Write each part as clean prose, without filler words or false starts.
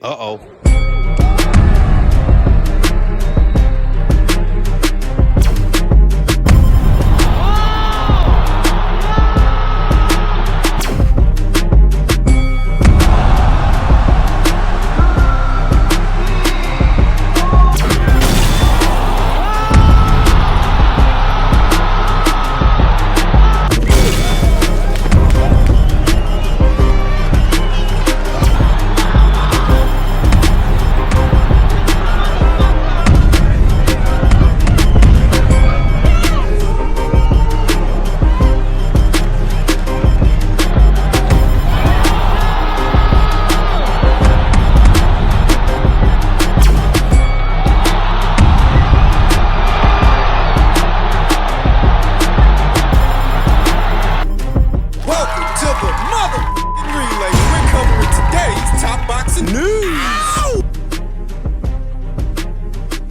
Uh-oh.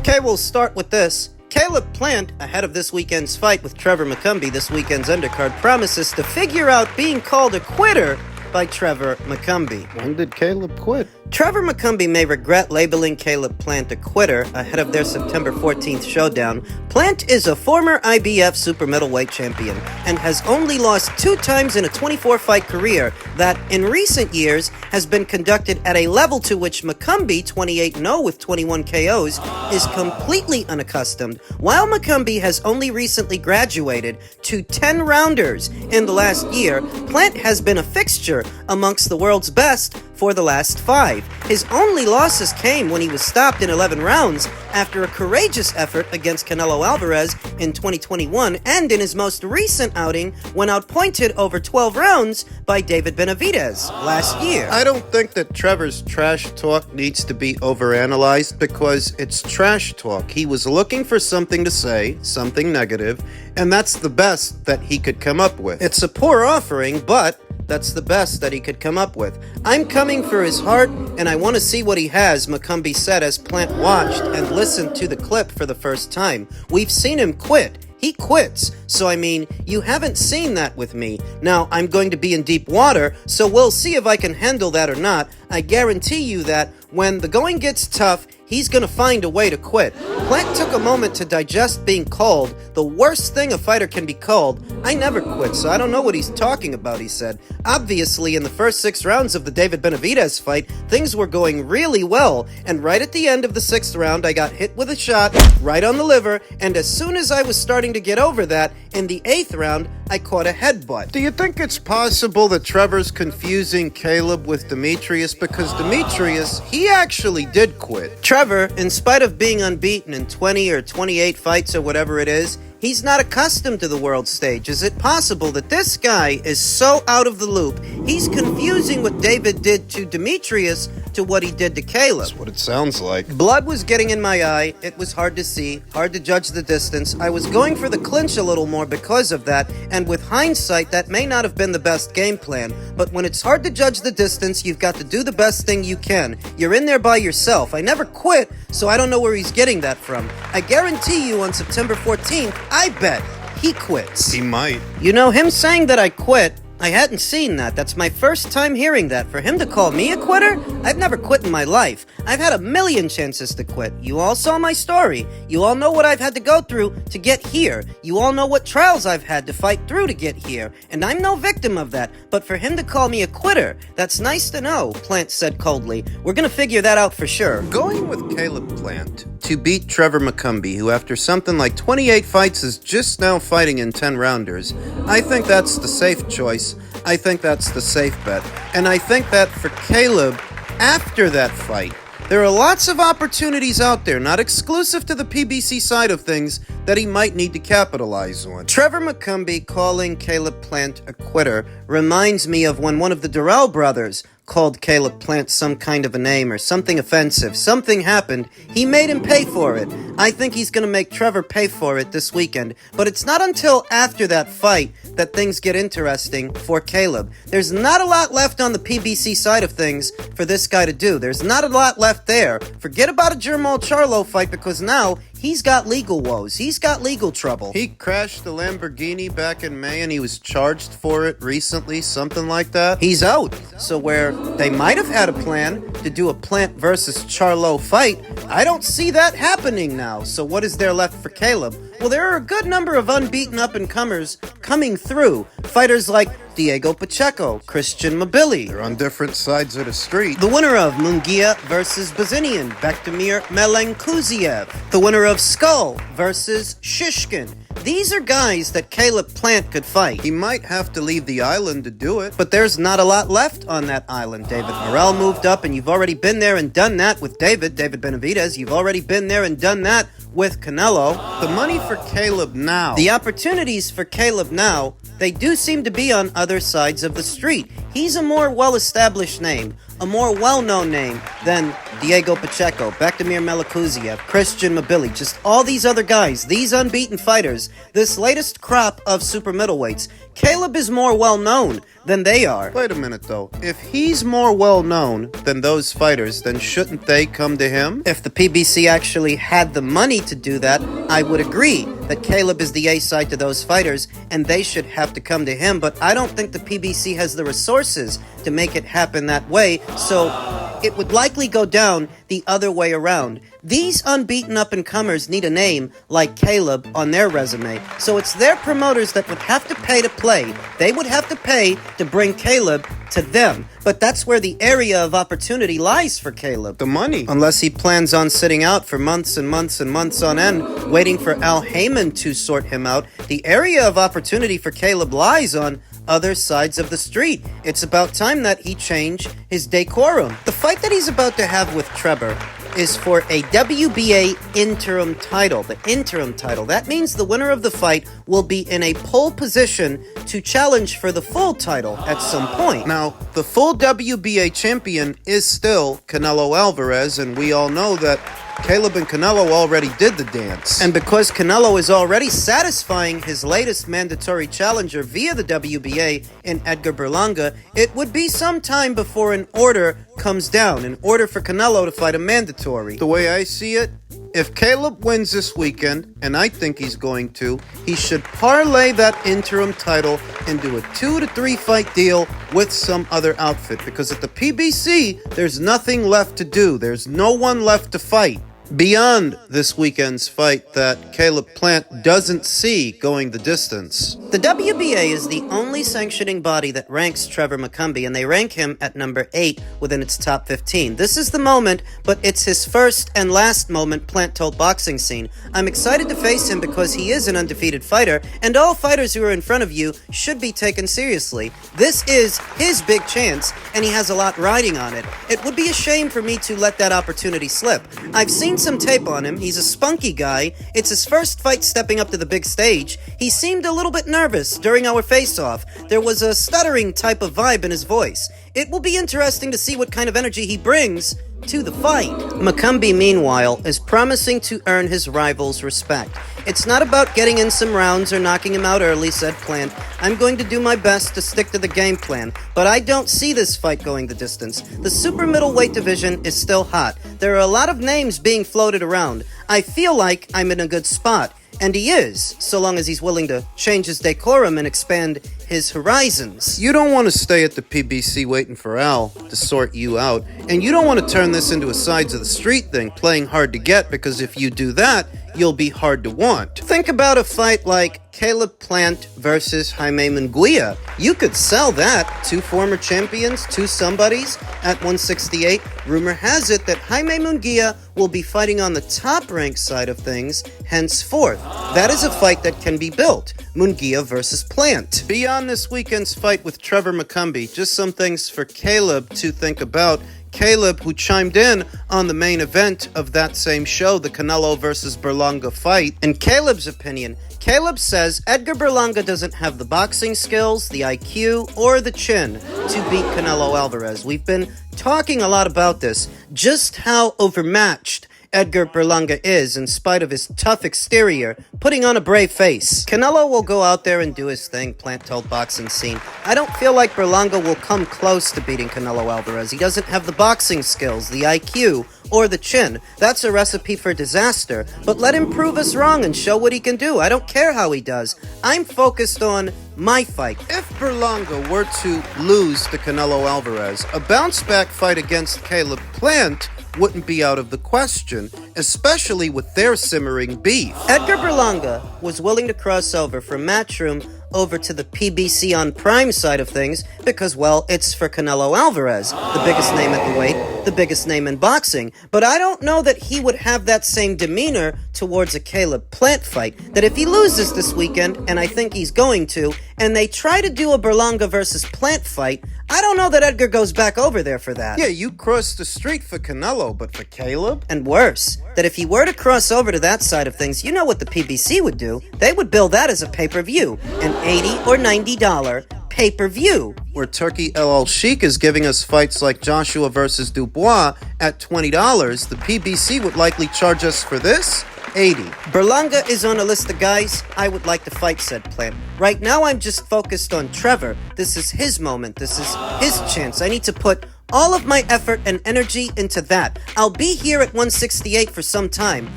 Okay, we'll start with this. Caleb Plant, ahead of this weekend's fight with Trevor McCumby, this weekend's undercard, promises to figure out being called a quitter by Trevor McCumby. When did Caleb quit? Trevor McCumby may regret labeling Caleb Plant a quitter ahead of their September 14th showdown. Plant is a former IBF super middleweight champion and has only lost 2 times in a 24-fight career that, in recent years, has been conducted at a level to which McCumby, 28-0 with 21 KOs, is completely unaccustomed, while McCumby has only recently graduated to 10-rounders in the last year. Plant has been a fixture amongst the world's best for the last 5. His only losses came when he was stopped in 11 rounds after a courageous effort against Canelo Alvarez in 2021 and in his most recent outing when outpointed over 12 rounds by David Benavidez last year. I don't think that Trevor's trash talk needs to be overanalyzed because it's trash talk. He was looking for something to say, something negative, and that's the best that he could come up with. It's a poor offering, but that's the best that he could come up with. I'm coming for his heart, and I want to see what he has, McCumby said as Plant watched and listened to the clip for the first time. We've seen him quit. He quits. So, I mean, you haven't seen that with me. Now, I'm going to be in deep water, so we'll see if I can handle that or not. I guarantee you that when the going gets tough, he's gonna find a way to quit. Plant took a moment to digest being called the worst thing a fighter can be called. I never quit, so I don't know what he's talking about, he said. Obviously, in the first 6 rounds of the David Benavidez fight, things were going really well, and right at the end of the 6th round, I got hit with a shot right on the liver, and as soon as I was starting to get over that, in the 8th round, I caught a headbutt. Do you think it's possible that Trevor's confusing Caleb with Demetrius? Because Demetrius, he actually did quit. Trevor, in spite of being unbeaten in 20 or 28 fights or whatever it is, he's not accustomed to the world stage. Is it possible that this guy is so out of the loop, he's confusing what David did to Demetrius to what he did to Caleb? That's what it sounds like. Blood was getting in my eye. It was hard to see, hard to judge the distance. I was going for the clinch a little more because of that, and with hindsight, that may not have been the best game plan. But when it's hard to judge the distance, you've got to do the best thing you can. You're in there by yourself. I never quit, so I don't know where he's getting that from. I guarantee you on September 14th, I bet he quits. He might. You know, him saying that I quit, I hadn't seen that. That's my first time hearing that. For him to call me a quitter? I've never quit in my life. I've had a million chances to quit. You all saw my story. You all know what I've had to go through to get here. You all know what trials I've had to fight through to get here. And I'm no victim of that. But for him to call me a quitter, that's nice to know, Plant said coldly. We're gonna figure that out for sure. Going with Caleb Plant to beat Trevor McCumby, who after something like 28 fights is just now fighting in 10-rounders, I think that's the safe choice. I think that's the safe bet. And I think that for Caleb, after that fight, there are lots of opportunities out there, not exclusive to the PBC side of things, that he might need to capitalize on. Trevor McCumby calling Caleb Plant a quitter reminds me of when one of the Durrell brothers called Caleb Plant some kind of a name or something offensive. Something happened. He made him pay for it. I think he's going to make Trevor pay for it this weekend. But it's not until after that fight that things get interesting for Caleb. There's not a lot left on the PBC side of things for this guy to do. There's not a lot left there. Forget about a Jermall Charlo fight because now he's got legal woes. He's got legal trouble. He crashed the Lamborghini back in May and he was charged for it recently, something like that. He's out. So where they might have had a plan to do a Plant versus Charlo fight, I don't see that happening now. So what is there left for Caleb? Well, there are a good number of unbeaten up-and-comers coming through. Fighters like Diego Pacheco, Christian Mabili. They're on different sides of the street. The winner of Munguia versus Bazinian, Bektemir Melenkuziev. The winner of Skull versus Shishkin. These are guys that Caleb Plant could fight. He might have to leave the island to do it. But there's not a lot left on that island. David Morrell moved up, and you've already been there and done that with David Benavidez. You've already been there and done that with Canelo. The money for Caleb now. The opportunities for Caleb now, they do seem to be on other sides of the street. He's a more well-established name, a more well-known name than Diego Pacheco, Bektemir Melenkuziev, Christian Mabili, just all these other guys, these unbeaten fighters, this latest crop of super middleweights. Caleb is more well-known than they are. Wait a minute, though. If he's more well-known than those fighters, then shouldn't they come to him? If the PBC actually had the money to do that, I would agree that Caleb is the A-side to those fighters, and they should have to come to him, but I don't think the PBC has the resources to make it happen that way, so it would likely go down the other way around. These unbeaten up-and-comers need a name like Caleb on their resume, so it's their promoters that would have to pay to play. They would have to pay to bring Caleb to them. But that's where the area of opportunity lies for Caleb. The money. Unless he plans on sitting out for months and months and months on end, waiting for Al Heyman to sort him out, the area of opportunity for Caleb lies on other sides of the street. It's about time that he change his decorum. The fight that he's about to have with Trevor is for a WBA interim title. The interim title. That means the winner of the fight will be in a pole position to challenge for the full title at some point. Now, the full WBA champion is still Canelo Alvarez, and we all know that Caleb and Canelo already did the dance. And because Canelo is already satisfying his latest mandatory challenger via the WBA in Edgar Berlanga, it would be some time before an order comes down, an order for Canelo to fight a mandatory. The way I see it, if Caleb wins this weekend, and I think he's going to, he should parlay that interim title into a 2 to 3 fight deal with some other outfit. Because at the PBC, there's nothing left to do. There's no one left to fight beyond this weekend's fight that Caleb Plant doesn't see going the distance. The WBA is the only sanctioning body that ranks Trevor McCumby, and they rank him at number 8 within its top 15. This is the moment, but it's his first and last moment, Plant told Boxing Scene. I'm excited to face him because he is an undefeated fighter, and all fighters who are in front of you should be taken seriously. This is his big chance, and he has a lot riding on it. It would be a shame for me to let that opportunity slip. I've seen some tape on him. He's a spunky guy. It's his first fight stepping up to the big stage. He seemed a little bit nervous during our face-off. There was a stuttering type of vibe in his voice. It will be interesting to see what kind of energy he brings to the fight. McCumby, meanwhile, is promising to earn his rival's respect. It's not about getting in some rounds or knocking him out early, said Plant. I'm going to do my best to stick to the game plan, but I don't see this fight going the distance. The super middleweight division is still hot. There are a lot of names being floated around. I feel like I'm in a good spot. And he is, so long as he's willing to change his decorum and expand his horizons. You don't want to stay at the PBC waiting for Al to sort you out, and you don't want to turn this into a sides of the street thing, playing hard to get, because if you do that, you'll be hard to want. Think about a fight like Caleb Plant versus Jaime Munguia. You could sell that. 2 former champions, 2 somebodies at 168. Rumor has it that Jaime Munguia will be fighting on the top-ranked side of things henceforth. That is a fight that can be built. Munguia versus Plant. Beyond this weekend's fight with Trevor McCumby, just some things for Caleb to think about. Caleb, who chimed in on the main event of that same show, the Canelo versus Berlanga fight. In Caleb's opinion, Caleb says Edgar Berlanga doesn't have the boxing skills, the IQ, or the chin to beat Canelo Alvarez. We've been talking a lot about this, just how overmatched Edgar Berlanga is, in spite of his tough exterior, putting on a brave face. Canelo will go out there and do his thing, Plant told Boxing Scene. I don't feel like Berlanga will come close to beating Canelo Alvarez. He doesn't have the boxing skills, the IQ, or the chin. That's a recipe for disaster. But let him prove us wrong and show what he can do. I don't care how he does. I'm focused on my fight. If Berlanga were to lose to Canelo Alvarez, a bounce-back fight against Caleb Plant wouldn't be out of the question, especially with their simmering beef. Edgar Berlanga was willing to cross over from Matchroom over to the PBC on Prime side of things because, well, it's for Canelo Alvarez, the biggest name at the weight, the biggest name in boxing. But I don't know that he would have that same demeanor towards a Caleb Plant fight, that if he loses this weekend, and I think he's going to, and they try to do a Berlanga versus Plant fight, I don't know that Edgar goes back over there for that. Yeah, you crossed the street for Canelo, but for Caleb? And worse, that if he were to cross over to that side of things, you know what the PBC would do? They would bill that as a pay-per-view, an $80 or $90 pay-per-view. Where Turkey LL Sheik is giving us fights like Joshua versus Dubois at $20, the PBC would likely charge us for this $80. Berlanga is on a list of guys I would like to fight, said Plant. Right now I'm just focused on Trevor. This is his moment. This is his chance. I need to put all of my effort and energy into that. I'll be here at 168 for some time.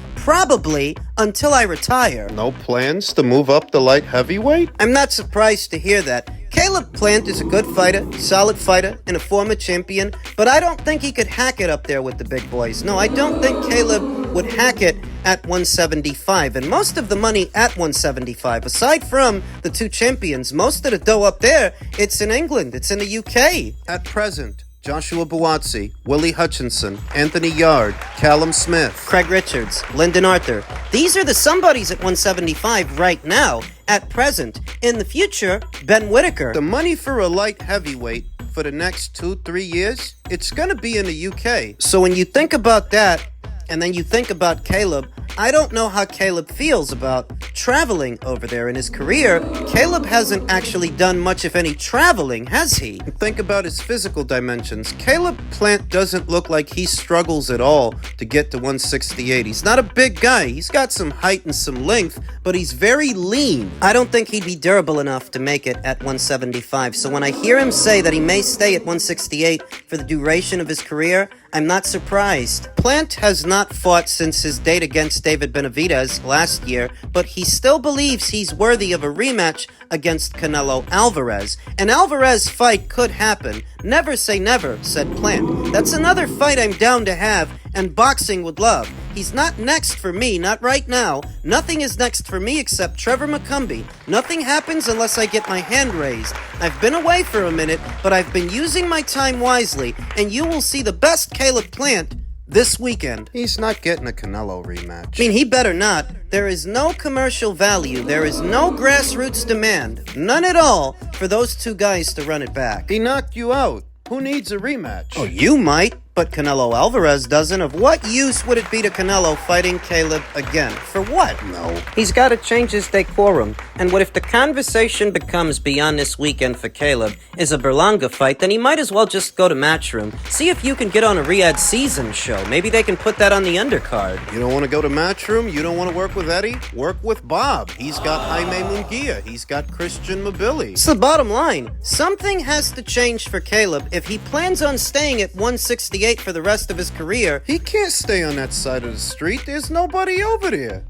Probably until I retire. No plans to move up the light heavyweight? I'm not surprised to hear that. Caleb Plant is a good fighter, solid fighter, and a former champion, but I don't think he could hack it up there with the big boys. No, I don't think Caleb would hack it at 175, and most of the money at 175, aside from the two champions, most of the dough up there, it's in England, it's in the UK. At present, Joshua Buatsi, Willie Hutchinson, Anthony Yard, Callum Smith, Craig Richards, Lyndon Arthur. These are the somebodies at 175 right now. At present. In the future, Ben Whitaker. The money for a light heavyweight for the next 2-3 years, it's gonna be in the UK. So when you think about that, and then you think about Caleb, I don't know how Caleb feels about traveling over there in his career. Caleb hasn't actually done much, if any, traveling, has he? Think about his physical dimensions. Caleb Plant doesn't look like he struggles at all to get to 168. He's not a big guy. He's got some height and some length, but he's very lean. I don't think he'd be durable enough to make it at 175. So when I hear him say that he may stay at 168 for the duration of his career, I'm not surprised. Plant has not fought since his date against David Benavidez last year, but he still believes he's worthy of a rematch against Canelo Alvarez. An Alvarez fight could happen. Never say never, said Plant. That's another fight I'm down to have, and boxing would love. He's not next for me, not right now. Nothing is next for me except Trevor McCumby. Nothing happens unless I get my hand raised. I've been away for a minute, but I've been using my time wisely, and you will see the best Caleb Plant this weekend. He's not getting a Canelo rematch. I mean, he better not. There is no commercial value. There is no grassroots demand. None at all for those two guys to run it back. He knocked you out. Who needs a rematch? Oh, you might, but Canelo Alvarez doesn't. Of what use would it be to Canelo fighting Caleb again? For what? No. He's got to change his decorum. And what if the conversation becomes beyond this weekend for Caleb is a Berlanga fight, then he might as well just go to Matchroom. See if you can get on a Riyadh season show. Maybe they can put that on the undercard. You don't want to go to Matchroom? You don't want to work with Eddie? Work with Bob. He's got Jaime Munguia. He's got Christian Mobili. It's the bottom line. Something has to change for Caleb if he plans on staying at 168 for the rest of his career. He can't stay on that side of the street. There's nobody over there.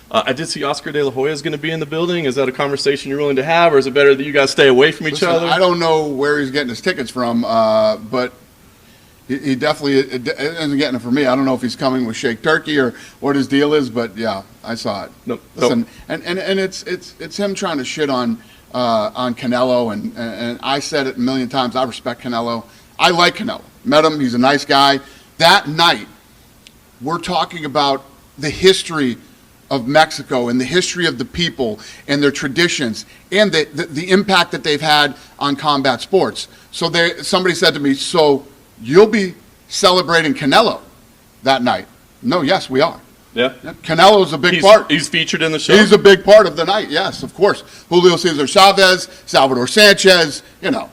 I did see Oscar De La Hoya is going to be in the building. Is that a conversation you're willing to have, or is it better that you guys stay away from each other? I don't know where he's getting his tickets from, but he definitely isn't getting it from me. I don't know if he's coming with Shake Turkey or what his deal is, but yeah, I saw it. No, listen, and it's him trying to shit on Canelo, and I said it a million times. I respect Canelo. I like Canelo. Met him. He's a nice guy. That night, we're talking about the history of Mexico and the history of the people and their traditions and the impact that they've had on combat sports. So somebody said to me, so you'll be celebrating Canelo that night? No, yes, we are. Yeah. Canelo's a big part. He's featured in the show. He's a big part of the night, yes, of course. Julio Cesar Chavez, Salvador Sanchez, you know.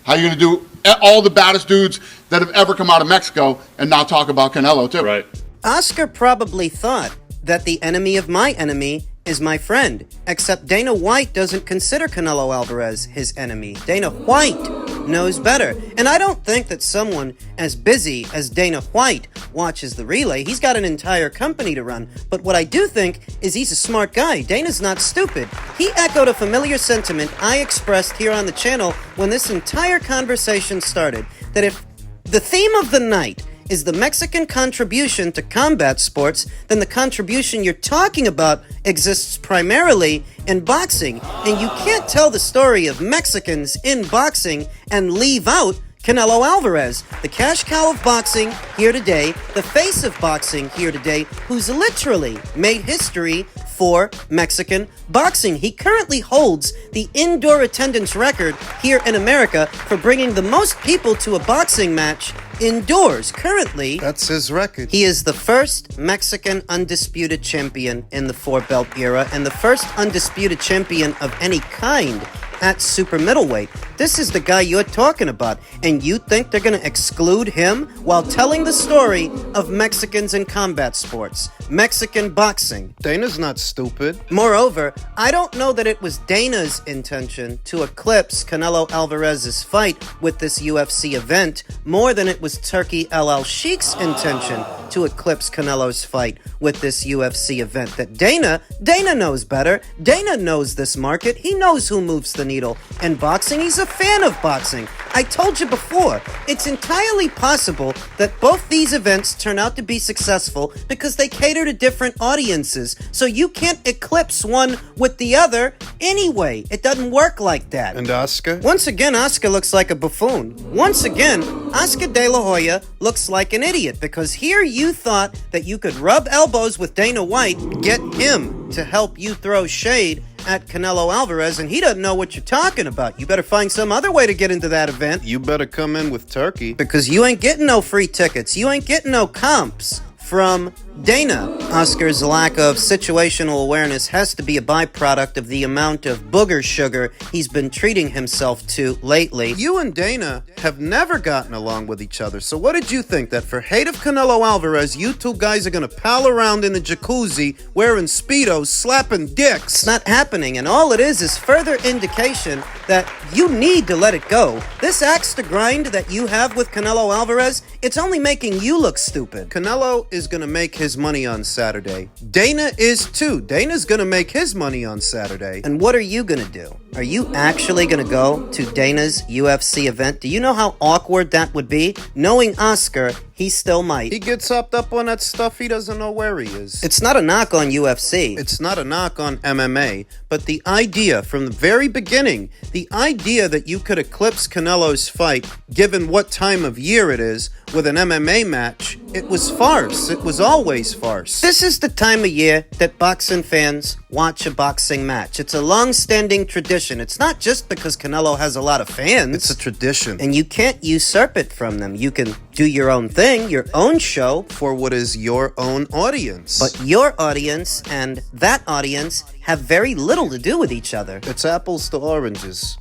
How are you going to do all the baddest dudes that have ever come out of Mexico and not talk about Canelo, too? Right. Oscar probably thought that the enemy of my enemy is my friend. Except Dana White doesn't consider Canelo Alvarez his enemy. Dana White knows better. And I don't think that someone as busy as Dana White watches the relay. He's got an entire company to run. But what I do think is he's a smart guy. Dana's not stupid. He echoed a familiar sentiment I expressed here on the channel when this entire conversation started. That if the theme of the night is the Mexican contribution to combat sports, then the contribution you're talking about exists primarily in boxing. And you can't tell the story of Mexicans in boxing and leave out Canelo Alvarez, the cash cow of boxing here today, the face of boxing here today, who's literally made history for Mexican boxing. He currently holds the indoor attendance record here in America for bringing the most people to a boxing match indoors. Currently, That's his record. he is the first Mexican undisputed champion in the four-belt era and the first undisputed champion of any kind at super middleweight. This is the guy you're talking about, and you think they're going to exclude him while telling the story of Mexicans in combat sports, Mexican boxing. Dana's not stupid. Moreover, I don't know that it was Dana's intention to eclipse Canelo Alvarez's fight with this UFC event more than it was Turki El Sheikh's intention to eclipse Canelo's fight with this UFC event. That Dana knows better. Dana knows this market. He knows who moves the needle in boxing. He's a fan of boxing. I told you before, it's entirely possible that both these events turn out to be successful because they cater to different audiences. So you can't eclipse one with the other anyway. It doesn't work like that. And Oscar? Once again, Oscar looks like a buffoon. Once again, Oscar De La Hoya looks like an idiot because here you thought that you could rub elbows with Dana White, get him to help you throw shade at Canelo Alvarez, and he doesn't know what you're talking about. You better find some other way to get into that event. You better come in with Turkey. Because you ain't getting no free tickets. You ain't getting no comps from Dana. Oscar's lack of situational awareness has to be a byproduct of the amount of booger sugar he's been treating himself to lately. You and Dana have never gotten along with each other, so what did you think? That for hate of Canelo Alvarez, you two guys are gonna pal around in the jacuzzi wearing Speedos, slapping dicks? It's not happening, and all it is further indication that you need to let it go. This axe to grind that you have with Canelo Alvarez, it's only making you look stupid. Canelo is gonna make his money on Saturday. Dana is too. Dana's gonna make his money on Saturday. And what are you gonna do? Are you actually gonna go to Dana's UFC event? Do you know how awkward that would be? Knowing Oscar, he still might. He gets hopped up on that stuff, he doesn't know where he is. It's not a knock on UFC. It's not a knock on MMA, but the idea from the very beginning, the idea that you could eclipse Canelo's fight, given what time of year it is, with an MMA match, it was farce. It was always farce. This is the time of year that boxing fans watch a boxing match. It's a long-standing tradition. It's not just because Canelo has a lot of fans. It's a tradition. And you can't usurp it from them. You can do your own thing, your own show. For what is your own audience. But your audience and that audience have very little to do with each other. It's apples to oranges.